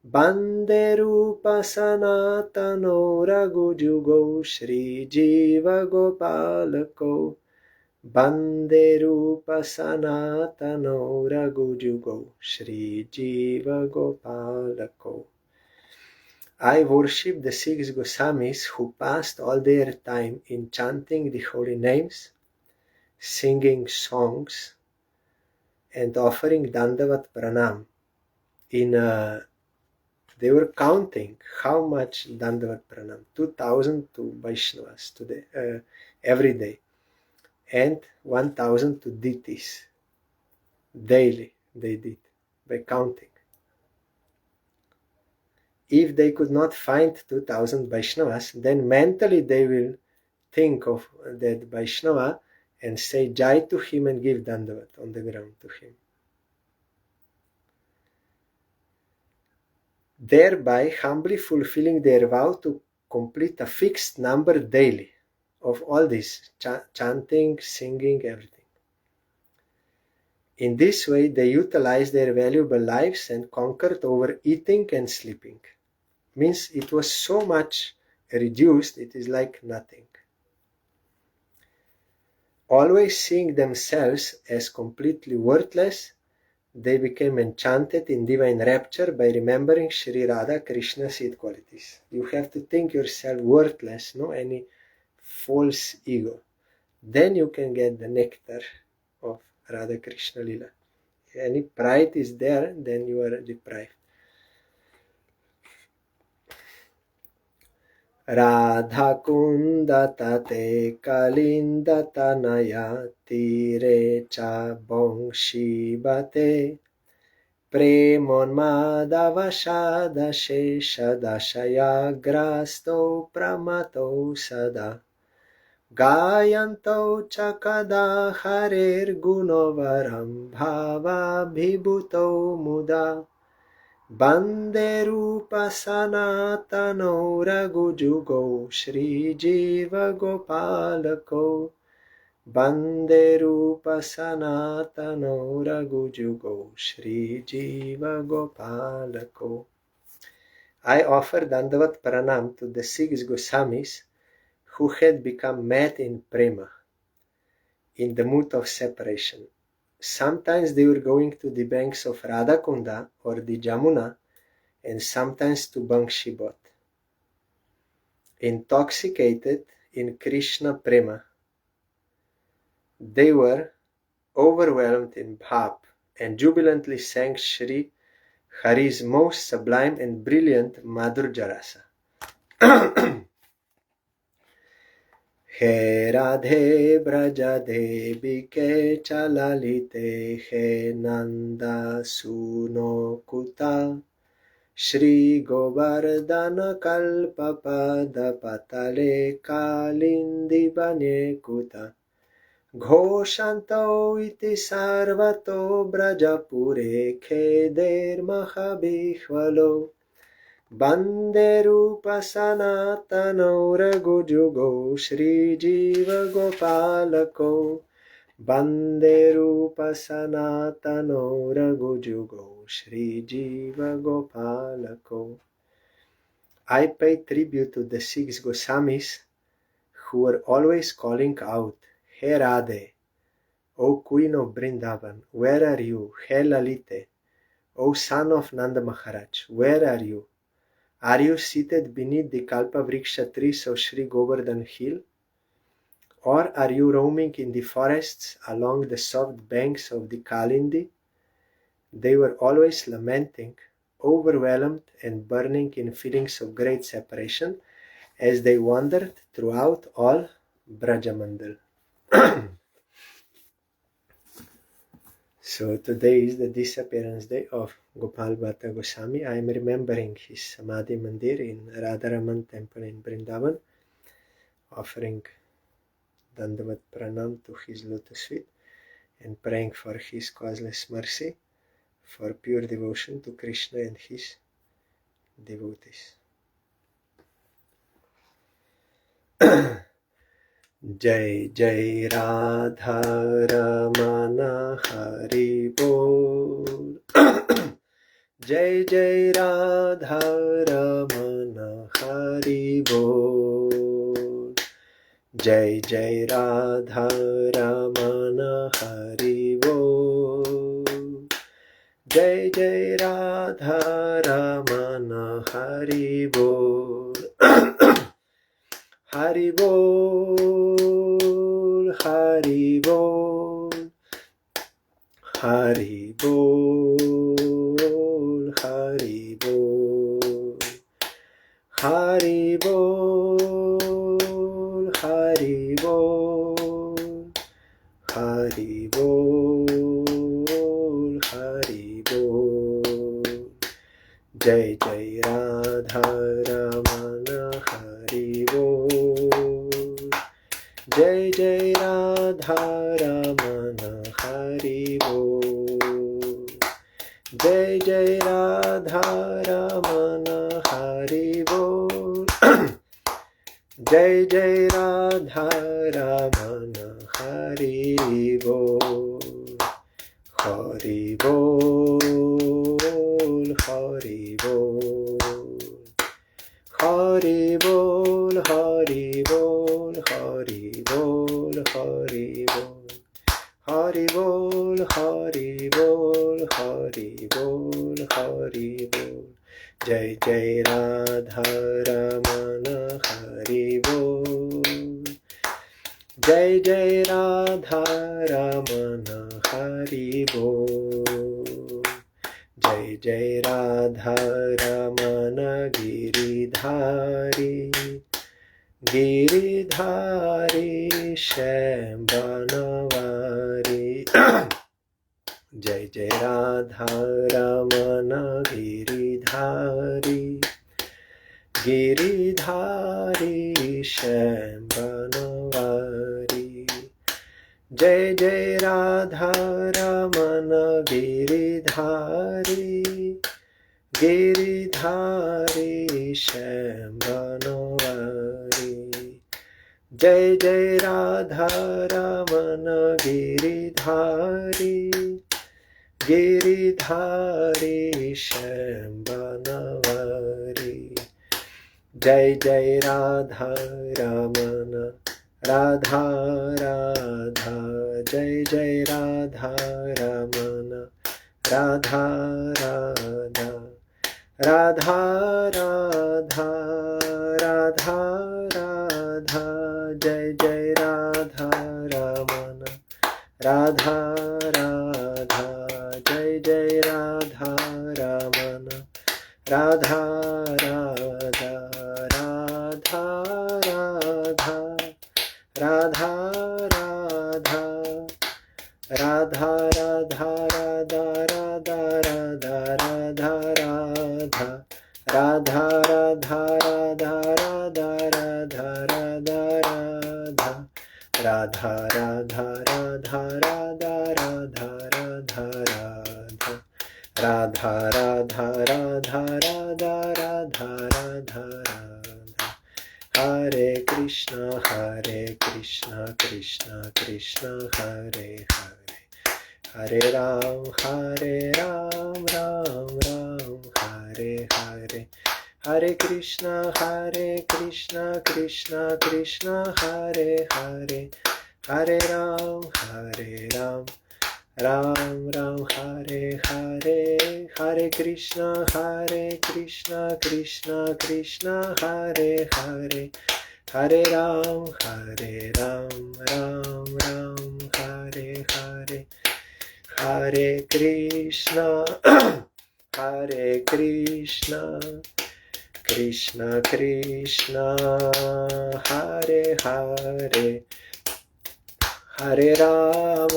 Bande Rupa Sanatano Ragujugo Shri Jiva Gopalako Bande Rupa Sanatano Ragujugo Shri Jiva Gopalako. I worship the six Goswamis who passed all their time in chanting the holy names, singing songs, and offering Dandavat Pranam they were counting how much Dandavat Pranam, 2,000 to Vaishnavas today, every day. and 1,000 to deities. Daily they did, by counting. If they could not find 2,000 Vaishnavas, then mentally they will think of that Vaishnava and say Jai to him and give Dandavat on the ground to him. Thereby humbly fulfilling their vow to complete a fixed number daily of all this, chanting, singing, everything. In this way, they utilized their valuable lives and conquered over eating and sleeping. Means it was so much reduced, it is like nothing. Always seeing themselves as completely worthless, they became enchanted in divine rapture by remembering Sri Radha Krishna's seed qualities. You have to think yourself worthless, no any false ego. Then you can get the nectar of Radha Krishna Lila. If any pride is there, then you are deprived. Radha Kunda Tate Kalinda Tanaya Tire Cha Bongshi Bate Premonmadavashada Shesha Dashaya Grasto Pramato Sada Gayanto Chakada Harer Gunovaram Bhava Bhibuto Muda Banderupa Sanatano Ragujugo Shri Jiva Gopalako Banderupa Sanatano Ragujugo Shri Jiva Gopalako. I offer Dandavat Pranam to the 6 Goswamis who had become mad in prema, in the mood of separation. Sometimes they were going to the banks of Radhakunda or the Jamuna, and sometimes to Bangshibot. Intoxicated in Krishna prema, they were overwhelmed in bhav and jubilantly sang Sri Hari's most sublime and brilliant Madhurya Rasa. He Radhe Braja Devi Ke Chalalite He Nanda Suno Kuta Shri Govardhana Kalpa Pada Patale Kalindi Bane Kuta Ghoshanto iti sarvato Brajapure Kheder Mahabihvalo Banderupa Sanatano Ragujugo Shri Jiva Gopalako Banderupa Sanatano Ragujugo Shri Jiva Gopalako. I pay tribute to the 6 Goswamis who were always calling out, He Radhe, O Queen of Vrindavan, where are you? He Lalite, O son of Nanda Maharaj, where are you? Are you seated beneath the Kalpa Vriksha trees of Sri Govardhan Hill? Or are you roaming in the forests along the soft banks of the Kalindi? They were always lamenting, overwhelmed and burning in feelings of great separation as they wandered throughout all Brajamandal. So today is the disappearance day of Gopal Bhatta Goswami. I am remembering his Samadhi Mandir in Radharaman temple in Vrindavan, offering Dandavat Pranam to his lotus feet and praying for his causeless mercy, for pure devotion to Krishna and his devotees. Jai Jai Radha Ramana Hari Bol Jai Jai Radha Ramana Hari Bol Jai Jai Radha Ramana Hari Bol Jai Jai Radha Ramana Hari Bol Hari Bol Hari Bol Hari Bol Hari Bol Hari Bol Hari Bol Hari बोल हरि बोल। जय जय राधा रमन हरि बोल। जय जय राधा रमन हरि बोल। जय जय राधा रमन हरि बोल। जय जय राधा रमन हरि बोल। हरि बोल हरि बोल। हरि बोल हरि बोल हरि बोल हरि बोल। हरि बोल हरि बोल हरि बोल हरि बोल। जय जय राधा रमन हरि बोल। जय जय राधा रमन हरि बोल। जय जय राधा रमन गिरिधारी। गिरिधारी श्याम बनवारी। जय जय राधा रमन गिरिधारी। गिरिधारी श्याम बनवारी। जय जय राधा रमन गिरिधारी। गिरिधारी श्याम बनवारी। जय जय राधा रमन गिरिधारी। गिरिधारी श्याम बनवारी। जय जय राधा रमन राधा राधा। जय जय राधा रमन राधा राधा। राधा राधा राधा राधा। जय जय राधा रमन राधा राधा। जय जय राधा रमन राधा राधा। राधा राधा राधा राधा। राधा राधा राधा राधा राधा राधा राधा। राधा राधा राधा राधा राधा राधा राधा। राधा राधा राधा राधा राधा राधा राधा। राधा राधा राधा राधा राधा राधा राधा। हरे कृष्ण कृष्ण कृष्ण हरे हरे। हरे राम राम राम हरे हरे। हरे कृष्ण कृष्ण कृष्ण हरे हरे। हरे राम राम राम हरे हरे। हरे कृष्ण कृष्ण कृष्ण हरे हरे। हरे राम राम राम हरे हरे। हरे कृष्ण कृष्ण कृष्ण हरे हरे। हरे राम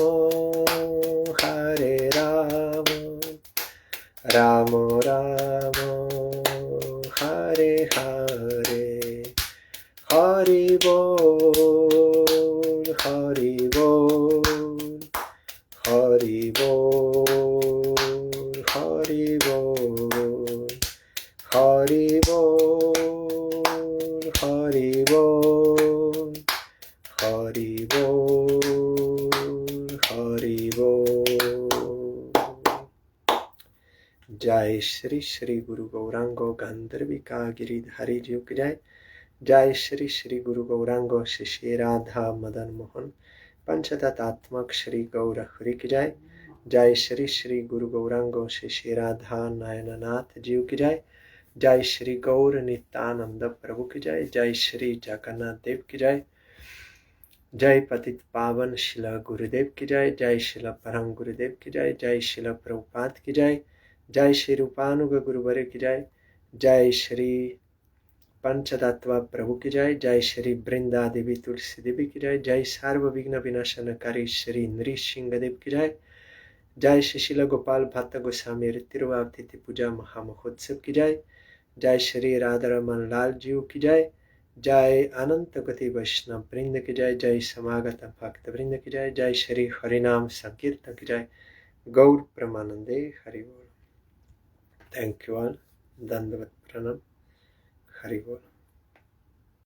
राम राम हरे हरे। हरि बोल हरि बोल हरि बोल हरि बोल। हरि बोल हरि बोल हरि बोल हरि बोल। जय श्री श्री गुरु गौरांगो गंधर्विका गिरिधारी जी की जय। जय श्री श्री गुरु गौरांगो शिष्य राधा मदन मोहन पंचतत्त्वात्मक श्री गौर हरि की जय। जय श्री श्री गुरु गौरांगो शिष्य राधा नयननाथ जी की जय। जय श्री गौर नित्यानंद प्रभु की जय। जय श्री जगन्नाथ देव की जय। जय पतित पावन शिला गुरुदेव की जय। जय शिला परम गुरुदेव की जय। जय शिला प्रभुपाद की जय। जय श्री रूपानुग गुरुवर की जय। जय श्री पंचतत्व प्रभु की जय। जय श्री वृंदा देवी तुलसी देवी की जय। जय सर्व विघ्न विनाशनकारी श्री नृसिंह देव की जय। जय श्रीला गोपाल भट्ट गोस्वामी तिरुवाव तिथि पूजा महामहोत्सव की जय। जय श्री राधा रमन लाल जी की जय। जय अनंत गति वैष्णव वृंद की जय। जय समागत भक्त वृंद की जय। जय श्री हरिनाम संकीर्तन की जय। गौर प्रमानंदे हरि बोल। Thank you all. दंडवत प्रणाम। हरि बोल।